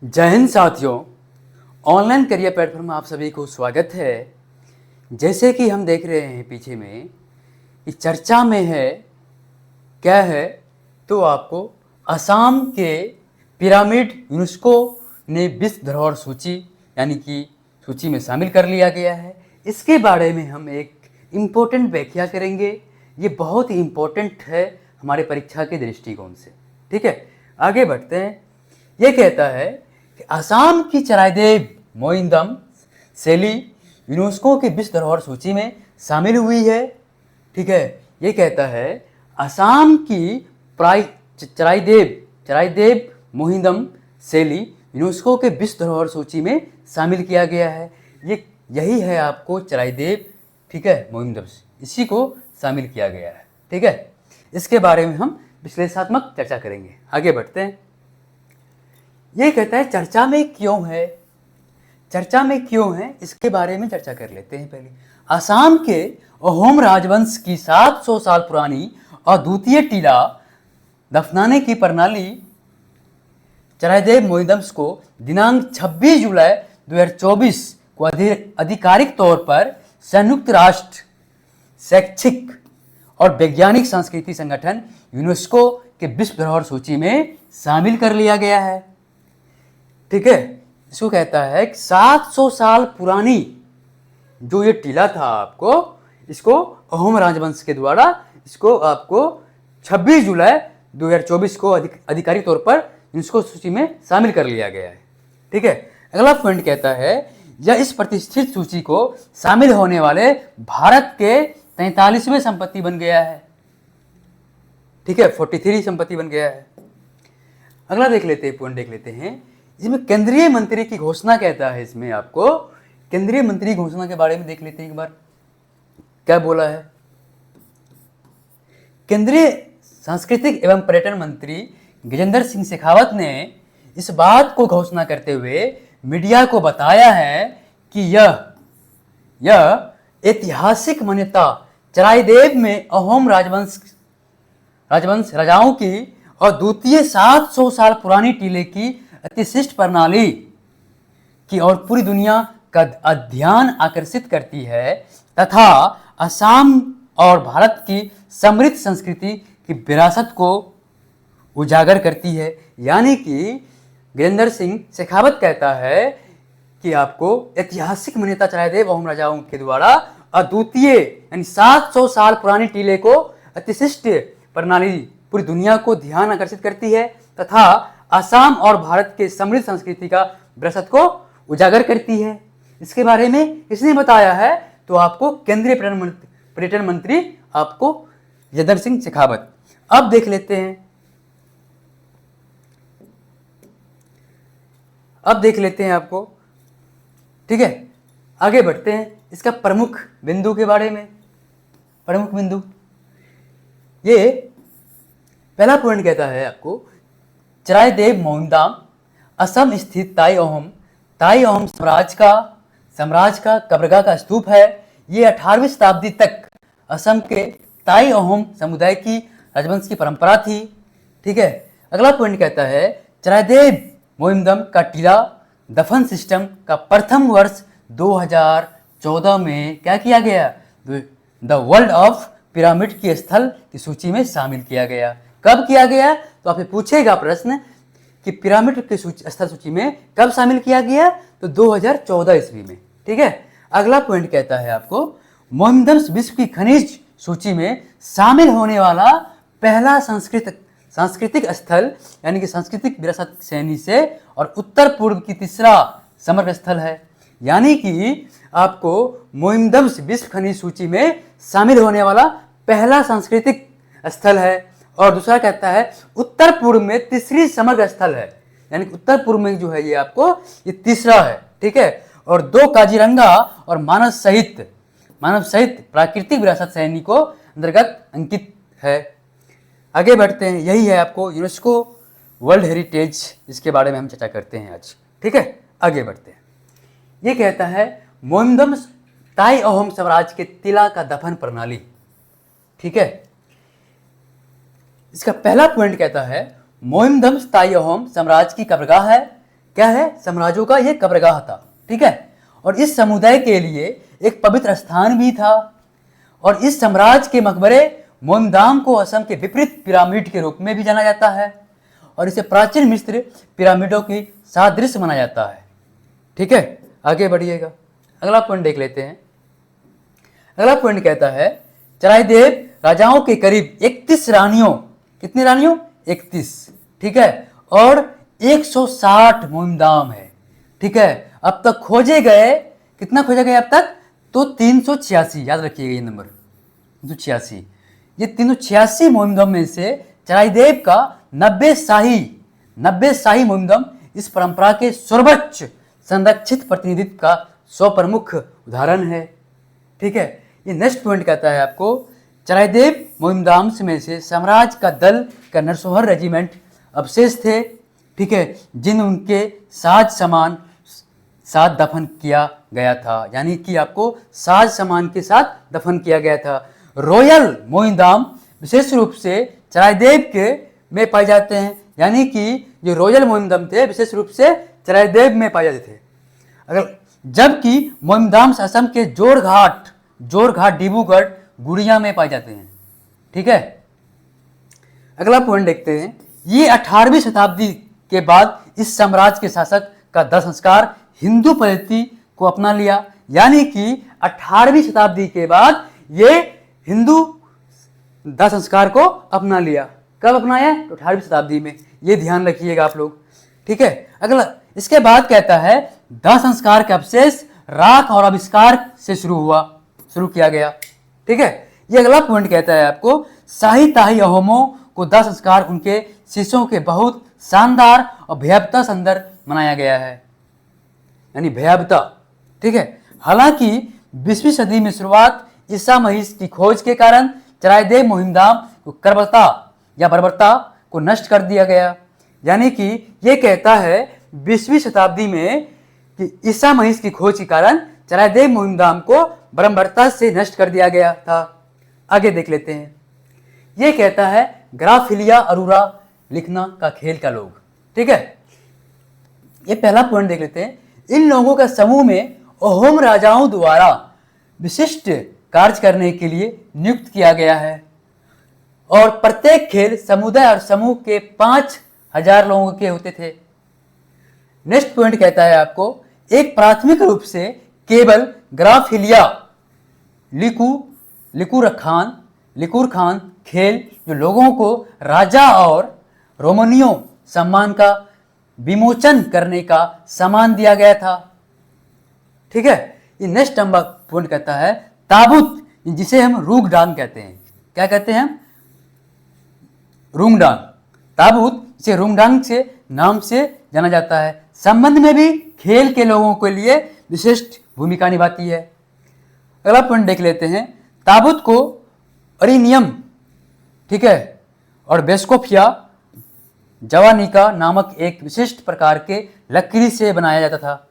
जय हिंद साथियों। Online career platform में आप सभी को स्वागत है। जैसे कि हम देख रहे हैं पीछे में कि चर्चा में है, क्या है, तो आपको असम के पिरामिड यूनेस्को ने विश्व धरोहर सूची यानी कि सूची में शामिल कर लिया गया है। इसके बारे में हम एक इम्पोर्टेंट व्याख्या करेंगे। ये बहुत ही इम्पोर्टेंट है हमारे परीक्षा के दृष्टिकोण से। ठीक है, आगे बढ़ते हैं। ये कहता है कि असम की चराइदेव मोइंदम शैली यूनेस्को की विश्व धरोहर सूची में शामिल हुई है। ठीक है, ये कहता है असम की चराइदेव मोहिंदम शैली यूनेस्को के विश्व धरोहर सूची में शामिल किया गया है। यही है आपको चराइदेव, ठीक है, मोहिंदम, इसी को शामिल किया गया है। ठीक है, इसके बारे में हम विश्लेषणात्मक चर्चा करेंगे। आगे बढ़ते हैं। ये कहता है चर्चा में क्यों है, चर्चा में क्यों है, इसके बारे में चर्चा कर लेते हैं। पहले असम के अहोम राजवंश की 700 साल पुरानी अद्वितीय टीला दफनाने की प्रणाली चराइदेव मोइंदम्स को दिनांक 26 जुलाई 2024 को आधिकारिक तौर पर संयुक्त राष्ट्र शैक्षिक और वैज्ञानिक संस्कृति संगठन यूनेस्को के विश्व धरोहर सूची में शामिल कर लिया गया है। ठीक है, इसको कहता है कि 700 साल पुरानी जो ये टीला था, आपको इसको अहोम राजवंश के द्वारा इसको आपको 26 जुलाई 2024 को आधिकारिक तौर पर यूनेस्को सूची में शामिल कर लिया गया है। ठीक है, अगला पॉइंट कहता है यह इस प्रतिष्ठित सूची को शामिल होने वाले भारत के 43वें संपत्ति बन गया है। ठीक है, 43 संपत्ति बन गया है। अगला देख लेते हैं, पॉइंट देख लेते हैं। इसमें केंद्रीय मंत्री की घोषणा कहता है। इसमें आपको केंद्रीय मंत्री घोषणा के बारे में देख लेते हैं एक बार, क्या बोला है। केंद्रीय सांस्कृतिक एवं पर्यटन मंत्री गजेंद्र सिंह शेखावत ने इस बात को घोषणा करते हुए मीडिया को बताया है कि यह ऐतिहासिक मान्यता चराइदेव में अहोम राजवंश राजाओं की और द्वितीय 700 साल पुरानी टीले की अतिशिष्ट प्रणाली की और पूरी दुनिया का ध्यान आकर्षित करती है तथा असम और भारत की समृद्ध संस्कृति की विरासत को उजागर करती है। यानी कि गजेंद्र सिंह शेखावत कहता है कि आपको ऐतिहासिक मान्यता चराइदेव अहोम राजाओं के द्वारा अद्वितीय यानी 700 साल पुरानी टीले को अतिशिष्ट प्रणाली पूरी दुनिया को ध्यान आकर्षित करती है तथा असम और भारत के समृद्ध संस्कृति का विरासत को उजागर करती है। इसके बारे में इसने बताया है तो आपको केंद्रीय पर्यटन मंत्री आपको गजेंद्र सिंह शेखावत। अब देख लेते हैं, आपको। ठीक है, आगे बढ़ते हैं इसका प्रमुख बिंदु के बारे में। प्रमुख बिंदु, ये पहला पॉइंट कहता है आपको चराइदेव मोइंदम असम स्थित ताई अहोम साम्राज्य का कब्रगाह का स्तूप है। ये 18वीं शताब्दी तक असम के ताई अहोम समुदाय की राजवंश की परंपरा थी। ठीक है, अगला पॉइंट कहता है चराइदेव मोइंदम का टीला दफन सिस्टम का प्रथम वर्ष 2014 में क्या किया गया, द वर्ल्ड ऑफ पिरामिड की स्थल की सूची में शामिल किया गया। कब किया गया, तो आपसे पूछेगा प्रश्न कि पिरामिड की स्थल सूची में कब शामिल किया गया, तो 2014 ईस्वी में। ठीक है, अगला पॉइंट कहता है आपको मोइंदम विश्व की खनिज सूची में शामिल होने वाला पहला सांस्कृतिक स्थल यानी कि सांस्कृतिक विरासत श्रेणी से और उत्तर पूर्व की तीसरा समग्र स्थल है। यानी कि आपको मोइंदम विश्व खनिज सूची में शामिल होने वाला पहला सांस्कृतिक स्थल है और दूसरा कहता है उत्तर पूर्व में तीसरी समग्र स्थल है। यानी कि उत्तर पूर्व में जो है ये आपको ये तीसरा है। ठीक है, और 2 काजीरंगा और मानव सहित प्राकृतिक विरासत श्रेणी को अंतर्गत अंकित है। आगे बढ़ते हैं, यही है आपको यूनेस्को वर्ल्ड हेरिटेज, इसके बारे में हम चर्चा करते हैं आज। ठीक है, आगे बढ़ते हैं। ये कहता है मोइंदम ताई अहोम साम्राज्य के टीला का दफन प्रणाली। ठीक है, इसका पहला पॉइंट कहता है मोइंदम ताई अहोम साम्राज्य की कब्रगाह है क्या है, साम्राज्यों का ये कब्रगाह था, ठीक है। और इस समुदाय के लिए एक पवित्र स्थान भी था। और इस साम्राज्य के मकबरे मोमदाम को असम के विपरीत पिरामिड के रूप में भी जाना जाता है और इसे प्राचीन मिस्र पिरामिडों की सादृश्य माना जाता है, ठीक है। आगे बढ़िएगा, अगला पॉइंट देख लेते हैं। अगला पॉइंट कहता है चराइदेव राजाओं के करीब 31 रानियों, कितनी रानियों, 31, ठीक है, और 160 मोमदाम है, ठीक है। अब तक खोजे गए, कितना खोजा गया अब तक, तो 386, याद रखिएगा ये नंबर 386। ये 386 मोमदम में से चराइदेव का 90 शाही मोमदम इस परंपरा के सर्वोच्च संरक्षित प्रतिनिधित्व का स्वप्रमुख उदाहरण है, ठीक है। ये नेक्स्ट पॉइंट कहता है आपको चराइदेव मोमदाम्स में से साम्राज्य का दल का नरसोहर रेजिमेंट अवशेष थे, ठीक है, जिन उनके साज सामान साथ दफन किया गया था, यानी कि आपको साज सामान के साथ दफन किया गया था। रॉयल मोमदाम विशेष रूप से चराइदेव के में पाए जाते हैं, यानी कि जो रॉयल मोमदाम थे विशेष रूप से चराइदेव में पाए जाते थे। अगर जबकि मोमदाम्स असम के जोरघाट डिब्रूगढ़ गुड़िया में पाए जाते हैं, ठीक है। अगला पॉइंट देखते हैं। ये 18वीं शताब्दी के बाद इस साम्राज्य के शासक का दाह संस्कार हिंदू पद्धति को अपना लिया, यानी कि 18वीं शताब्दी के बाद ये हिंदू दाह संस्कार को अपना लिया। कब अपनाया, तो 18वीं शताब्दी में, ये ध्यान रखिएगा आप लोग, ठीक है। अगला इसके बाद कहता है दाह संस्कार के अवशेष राख और आविष्कार से शुरू किया गया, ठीक है। ये अगला पॉइंट कहता है आपको शाही ताही अहोमों को दाह संस्कार उनके शीशों के बहुत शानदार और भयावता सुंदर मनाया गया है, यानी भयावता, ठीक है। हालांकि 20वीं सदी में शुरुआत ईसा मसीह की खोज के कारण चराइदेव मोमदाम को बर्बरता को नष्ट कर दिया गया, यानी कि ये कहता है 20वीं शताब्दी में कि ईसा मसीह की खोज के कारण चराइदेव मोमदाम को बर्बरता से नष्ट कर दिया गया था। आगे देख लेते हैं। ये कहता है ग्राफिलिया अरूरा लिखना का खेल का लोग, ठीक है। ये पहला पॉइंट देख लेते हैं। इन लोगों का समूह में अहोम राजाओं द्वारा विशिष्ट कार्य करने के लिए नियुक्त किया गया है और प्रत्येक खेल समुदाय और समूह के 5000 लोगों के होते थे। नेक्स्ट पॉइंट कहता है आपको एक प्राथमिक रूप से केवल ग्राफिलिया लिकुर खान खेल जो लोगों को राजा और रोमनियों सम्मान का विमोचन करने का सामान दिया गया था, ठीक है। ये नेक्स्ट नंबर पॉइंट कहता है ताबूत, जिसे हम रूंगडांग कहते हैं। क्या कहते हैं हम, रूंगडांग। ताबूत जिसे रूंगडांग से नाम से जाना जाता है, संबंध में भी खेल के लोगों के लिए विशिष्ट भूमिका निभाती है। अगला पॉइंट देख लेते हैं। ताबूत को अरिनियम, ठीक है, और बेस्कोफिया जवानिका नामक एक विशिष्ट प्रकार के लकड़ी से बनाया जाता था।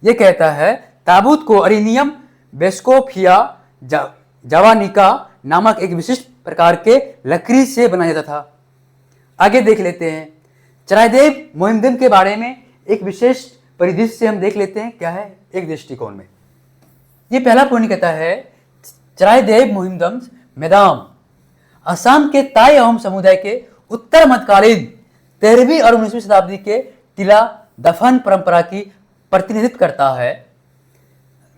यह कहता है ताबूत को अरिनियम बेस्कोफिया जवानिका नामक एक विशिष्ट प्रकार के लकड़ी से बनाया जाता था। आगे देख लेते हैं। चराइदेव मोमदम के बारे में एक विशेष परिदृश्य से हम देख लेते हैं क्या है एक दृष्टिकोण में। ये पहला पॉइंट कहता है चराइदेव मोमदम मैदाम असम के ताई अहोम समुदाय के उत्तर मध्यकालीन 13वीं और 19वीं शताब्दी के टीला दफन परंपरा की प्रतिनिधित्व करता है।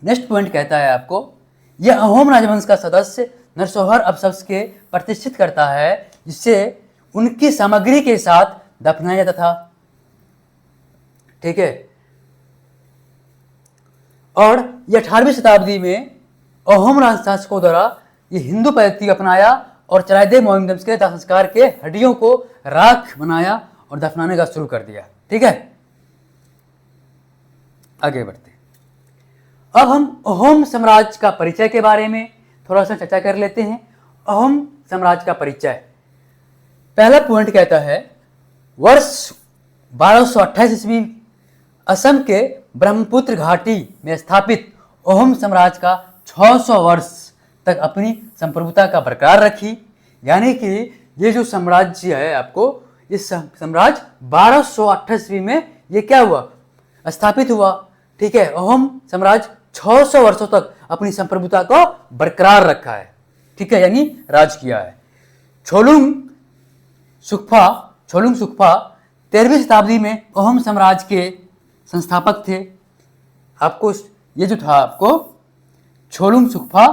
नेक्स्ट पॉइंट कहता है आपको यह अहोम राजवंश का सदस्य नरसोहर अपशब्द के प्रतिष्ठित करता है जिसे उनकी सामग्री के साथ दफनाया जाता था, ठीक है। और यह 18वीं शताब्दी में अहोम राजशासकों द्वारा ये हिंदू पद्धति अपनाया और चराइदेव मोमदम के दाह संस्कार के हड्डियों को राख बनाया और दफनाने का शुरू कर दिया, ठीक है। आगे बढ़ते हैं। अब हम अहोम साम्राज्य का परिचय के बारे में थोड़ा सा चर्चा कर लेते हैं। अहोम साम्राज्य का परिचय, पहला पॉइंट कहता है वर्ष 1228 ईस्वी असम के ब्रह्मपुत्र घाटी में स्थापित अहोम साम्राज्य का 600 वर्ष तक अपनी संप्रभुता का बरकरार रखी, यानी कि ये जो साम्राज्य है आपको, इस साम्राज्य 1228 ईस्वी में ये क्या हुआ, स्थापित हुआ। ठीक है, अहोम साम्राज्य 600 वर्षों तक अपनी संप्रभुता को बरकरार रखा है। ठीक है, यानी राज किया है। छोलुंग सुक्फा 13वीं शताब्दी में अहोम साम्राज्य के संस्थापक थे। आपको ये जो था आपको छोलुंग सुक्फा,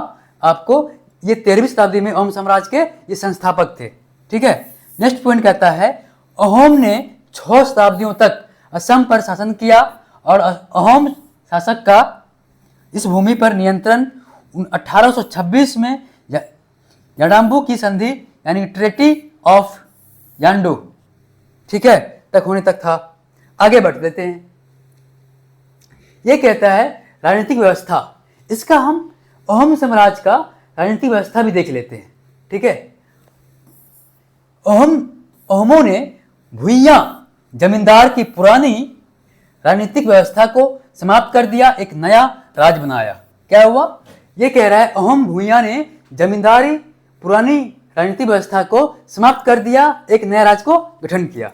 आपको ये 13वीं शताब्दी में अहोम साम्राज्य के ये संस्थापक थे। ठीक है, नेक्स्ट पॉइंट कहता है अहोम ने 6 शताब्दियों तक असम पर शासन किया और अहोम शासक का इस भूमि पर नियंत्रण 1826 में याडाम्बू की संधि यानी ट्रेटी ऑफ यांडू, ठीक है, तक होने तक था। आगे बढ़ देते हैं। यह कहता है राजनीतिक व्यवस्था, इसका हम अहोम साम्राज्य का राजनीतिक व्यवस्था भी देख लेते हैं। ठीक है, अहोमों ने भुइयां जमींदार की पुरानी राजनीतिक व्यवस्था को समाप्त कर दिया, एक नया राज बनाया। क्या हुआ, ये कह रहा है अहोम भुइयां ने जमींदारी पुरानी राजनीतिक व्यवस्था को समाप्त कर दिया, एक नया राज को गठन किया।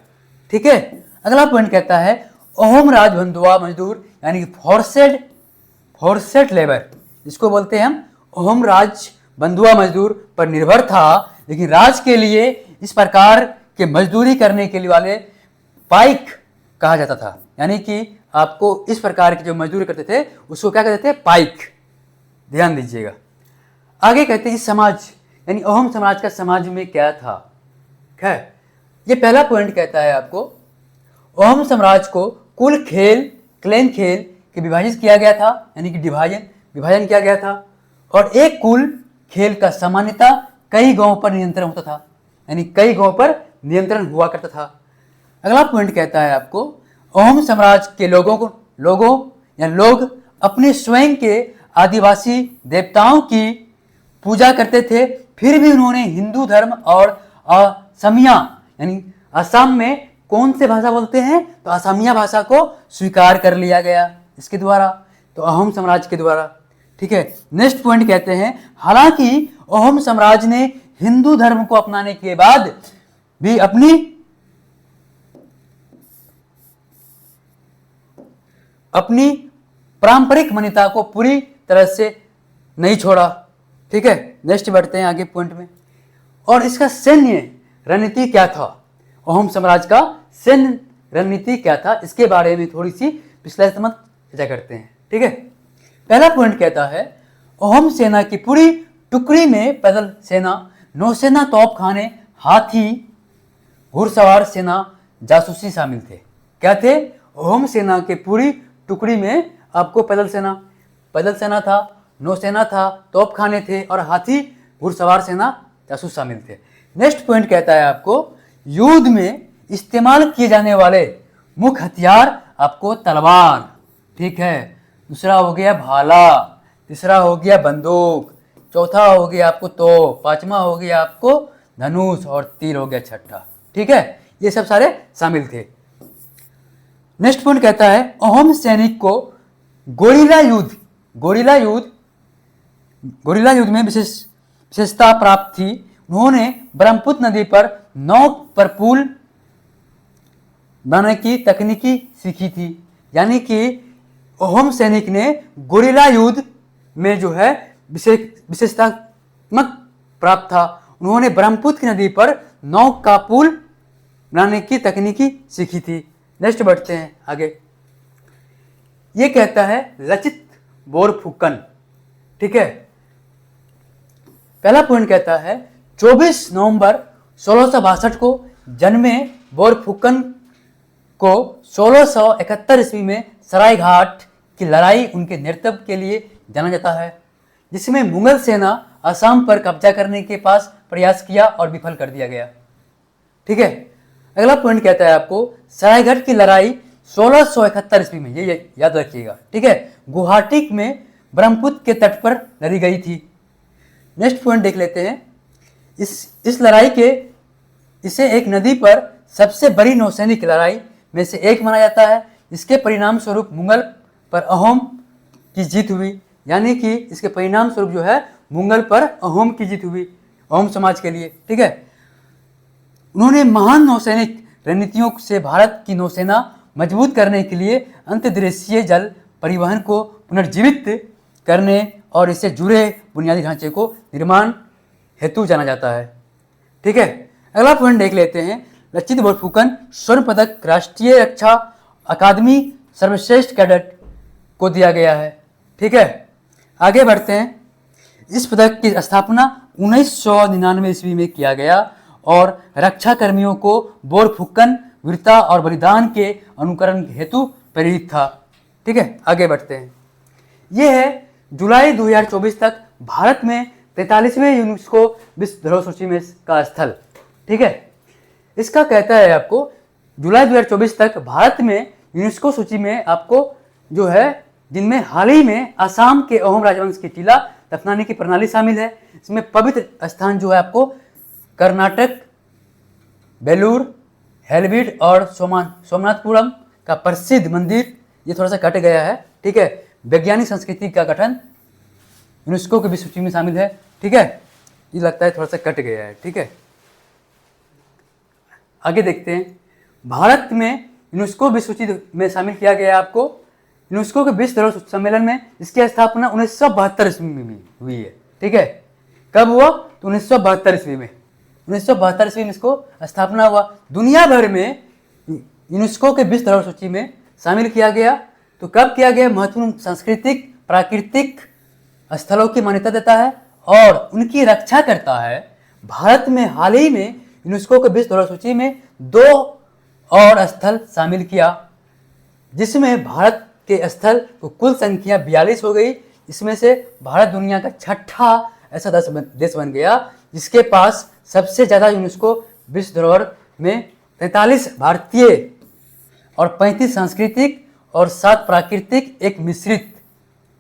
ठीक है, अगला पॉइंट कहता है अहोम राज बंधुआ मजदूर यानी फोर्सेड लेबर, इसको बोलते हैं हम अहोम राज बंधुआ मजदूर पर निर्भर था, लेकिन राज के लिए इस प्रकार के मजदूरी करने के लिए वाले पाइक कहा जाता था। यानी कि आपको इस प्रकार की जो मजदूरी करते थे उसको क्या कहते थे, पाइक। ध्यान दीजिएगा। आगे कहते हैं समाज यानी अहोम समाज का समाज में क्या था। खैर, ये पहला पॉइंट कहता है आपको अहोम साम्राज्य को कुल खेल क्लैन खेल के विभाजित किया गया था, यानी कि विभाजन किया गया था, और एक कुल खेल का सामान्यता कई गांवों पर नियंत्रण होता था, यानी कई गांवों पर नियंत्रण हुआ करता था। अगला पॉइंट कहता है आपको अहोम साम्राज्य के लोग अपने स्वयं के आदिवासी देवताओं की पूजा करते थे, फिर भी उन्होंने हिंदू धर्म और असमिया यानी असम में कौन से भाषा बोलते हैं, तो असमिया भाषा को स्वीकार कर लिया गया इसके द्वारा, तो अहोम साम्राज्य के द्वारा। ठीक है, नेक्स्ट पॉइंट कहते हैं हालांकि अहोम साम्राज्य ने हिंदू धर्म को अपनाने के बाद भी अपनी पारंपरिक मान्यता को पूरी तरह से नहीं छोड़ा। ठीक है, नेक्स्ट बढ़ते हैं आगे पॉइंट में। और इसका सैन्य रणनीति क्या था, अहोम साम्राज्य का सैन्य रणनीति क्या था, इसके बारे में थोड़ी सी विश्लेषणात्मक चर्चा करते हैं। ठीक है, पहला पॉइंट कहता है अहोम सेना की पूरी टुकड़ी में पैदल सेना, नौसेना, तोपखाने, हाथी, घुड़सवार सेना, जासूसी शामिल थे। क्या थे, अहोम सेना के पूरी टुकड़ी में आपको पैदल सेना था, नौसेना था, तोपखाने थे और हाथी, घुड़सवार सेना, जासूस शामिल थे। नेक्स्ट पॉइंट कहता है आपको युद्ध में इस्तेमाल किए जाने वाले मुख्य हथियार आपको तलवार, ठीक है, दूसरा हो गया भाला, तीसरा हो गया बंदूक, चौथा हो गया आपको तोप, पांचवा हो गया आपको धनुष और तीर हो गया छठा। ठीक है, ये सब सारे शामिल थे। नेक्स्ट पॉइंट कहता है अहोम सैनिक को गोरिल्ला युद्ध में विशेषता प्राप्त थी। उन्होंने ब्रह्मपुत्र नदी पर नाव पर पुल बनाने की तकनीकी सीखी थी, यानी कि अहोम सैनिक ने गोरिल्ला युद्ध में जो है विशेषतात्मक प्राप्त था। उन्होंने ब्रह्मपुत्र नदी पर नाव का पुल बनाने की तकनीकी सीखी थी। नेक्स्ट बढ़ते हैं आगे। ये कहता है लचित बोरफुकन। ठीक है, पहला पॉइंट कहता है 24 नवंबर 1662 को जन्मे बोरफुकन को 1671 ईस्वी में सरायघाट की लड़ाई उनके नेतृत्व के लिए जाना जाता है, जिसमें मुगल सेना असम पर कब्जा करने के पास प्रयास किया और विफल कर दिया गया। ठीक है, अगला पॉइंट कहता है आपको सरायघाट की लड़ाई 1671 ईस्वी में, ये याद रखिएगा। ठीक है, गुवाहाटी में ब्रह्मपुत्र के तट पर लड़ी गई थी। नेक्स्ट पॉइंट देख लेते हैं। इस लड़ाई के इसे एक नदी पर सबसे बड़ी नौसैनिक लड़ाई में से एक माना जाता है। इसके परिणाम स्वरूप मुगल पर अहोम की जीत हुई, यानी कि इसके परिणाम स्वरूप जो है मुगल पर अहोम की जीत हुई, अहोम समाज के लिए। ठीक है, उन्होंने महान नौसैनिक रणनीतियों से भारत की नौसेना मजबूत करने के लिए अंतर्देशीय जल परिवहन को पुनर्जीवित करने और इससे जुड़े बुनियादी ढांचे को निर्माण हेतु जाना जाता है। ठीक है, अगला पॉइंट देख लेते हैं। लचित बोरफुकन स्वर्ण पदक राष्ट्रीय रक्षा अकादमी सर्वश्रेष्ठ कैडेट को दिया गया है। ठीक है, आगे बढ़ते हैं। इस पदक की स्थापना 1999 ईस्वी में किया गया और रक्षा कर्मियों को बोरफुकन वीरता और बलिदान के अनुकरण हेतु प्रेरित था। ठीक है, आगे बढ़ते हैं। यह है जुलाई 2024 तक भारत में 43वें यूनेस्को विश्व धरोहर सूची में का स्थल। ठीक है, इसका कहता है आपको जुलाई 2024 तक भारत में यूनेस्को सूची में आपको जो है, जिनमें हाल ही में असम के अहोम राजवंश की टीला दफनाने की प्रणाली शामिल है। इसमें पवित्र स्थान जो है आपको कर्नाटक, बेलूर, हेलविड और सोमनाथपुरम का प्रसिद्ध मंदिर, ये थोड़ा सा कट गया है। ठीक है, वैज्ञानिक संस्कृति का गठन यूनेस्को की विश्व सूची में शामिल है। ठीक है, ये लगता है थोड़ा सा कट गया है। ठीक है, आगे देखते हैं। भारत में यूनेस्को विश्व सूची में शामिल किया गया आपको यूनेस्को के विश्व धरोहर सम्मेलन में। इसकी स्थापना 1972 ईस्वी में हुई है। ठीक है, कब हुआ? तो 1972 ईस्वी में। 1972 ईस्वी में इसको स्थापना हुआ। दुनिया भर में यूनेस्को के विश्व धरोहर सूची में शामिल किया गया। तो कब किया गया? महत्वपूर्ण सांस्कृतिक प्राकृतिक स्थलों की मान्यता देता है और उनकी रक्षा करता है। भारत में हाल ही में यूनेस्को के विश्व धरोहर सूची में 2 और स्थल शामिल किया, जिसमें भारत के स्थल को कुल संख्या 42 हो गई। इसमें से भारत दुनिया का 6ठा ऐसा देश बन गया जिसके पास सबसे ज़्यादा यूनेस्को विश्व धरोहर में 43 भारतीय और 35 सांस्कृतिक और 7 प्राकृतिक, एक मिश्रित।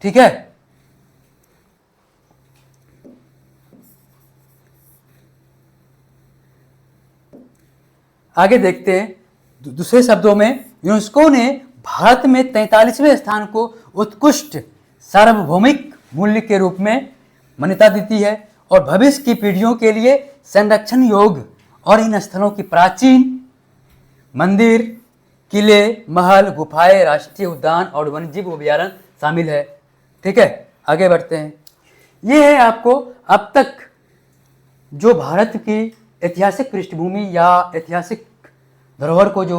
ठीक है, आगे देखते हैं। दूसरे शब्दों में यूनेस्को ने भारत में 43वें स्थान को उत्कृष्ट सार्वभौमिक मूल्य के रूप में मान्यता देती है और भविष्य की पीढ़ियों के लिए संरक्षण योग्य और इन स्थलों की प्राचीन मंदिर, किले, महल, गुफाएं, राष्ट्रीय उद्यान और वन्यजीव अभयारण्य शामिल है। ठीक है, आगे बढ़ते हैं। ये है आपको अब तक जो भारत की ऐतिहासिक पृष्ठभूमि या ऐतिहासिक धरोहर को जो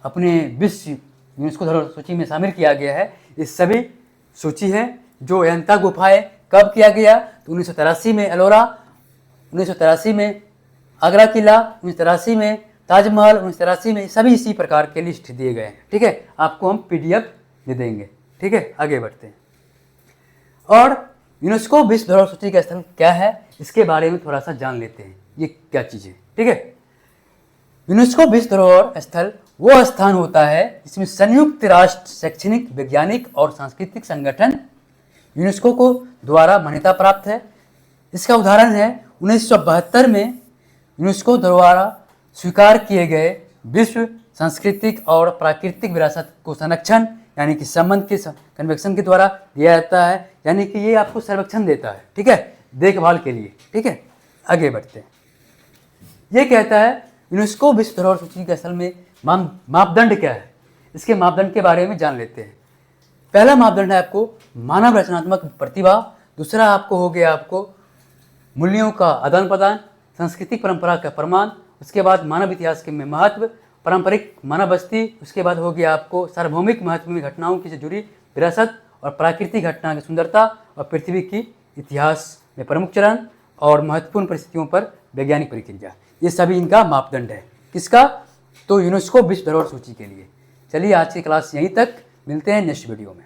अपने विश्व यूनेस्को धरोहर सूची में शामिल किया गया है, ये सभी सूची है। जो अजंता गुफाएं कब किया गया? तो 1983 में एलोरा, 1983 में आगरा किला, 1983 में ताजमहल, 1983 में, सभी इसी प्रकार के लिस्ट दिए गए हैं। ठीक है, आपको हम PDF दे देंगे। ठीक है, आगे बढ़ते हैं। और यूनेस्को विश्व धरोहर सूची का स्थल क्या है, इसके बारे में थोड़ा सा जान लेते हैं। ये क्या चीज़ है? ठीक है, यूनेस्को विश्व धरोहर स्थल वो स्थान होता है जिसमें संयुक्त राष्ट्र शैक्षणिक, वैज्ञानिक और सांस्कृतिक संगठन यूनेस्को को द्वारा मान्यता प्राप्त है। इसका उदाहरण है 1972 में यूनेस्को द्वारा स्वीकार किए गए विश्व सांस्कृतिक और प्राकृतिक विरासत को संरक्षण यानी कि संबंध के कन्वेक्शन के द्वारा दिया जाता है, यानी कि ये आपको संरक्षण देता है। ठीक है, देखभाल के लिए। ठीक है, आगे बढ़ते हैं। ये कहता है यूनेस्को विश्व धरोहर सूची के असल में मापदंड क्या है, इसके मापदंड के बारे में जान लेते हैं। पहला मापदंड है आपको मानव रचनात्मक प्रतिभा। दूसरा आपको हो गया आपको मूल्यों का आदान प्रदान, सांस्कृतिक परंपरा का प्रमाण। उसके बाद मानव इतिहास के में महत्व, पारंपरिक मानव बस्ती। उसके बाद हो गया आपको सार्वभौमिक महत्वपूर्ण घटनाओं की से जुड़ी विरासत और प्राकृतिक घटना की सुंदरता और पृथ्वी की इतिहास में प्रमुख चरण और महत्वपूर्ण परिस्थितियों पर वैज्ञानिक प्रक्रिया। ये सभी इनका मापदंड है। किसका? तो यूनेस्को विश्व धरोहर सूची के लिए। चलिए आज की क्लास यहीं तक, मिलते हैं नेक्स्ट वीडियो में।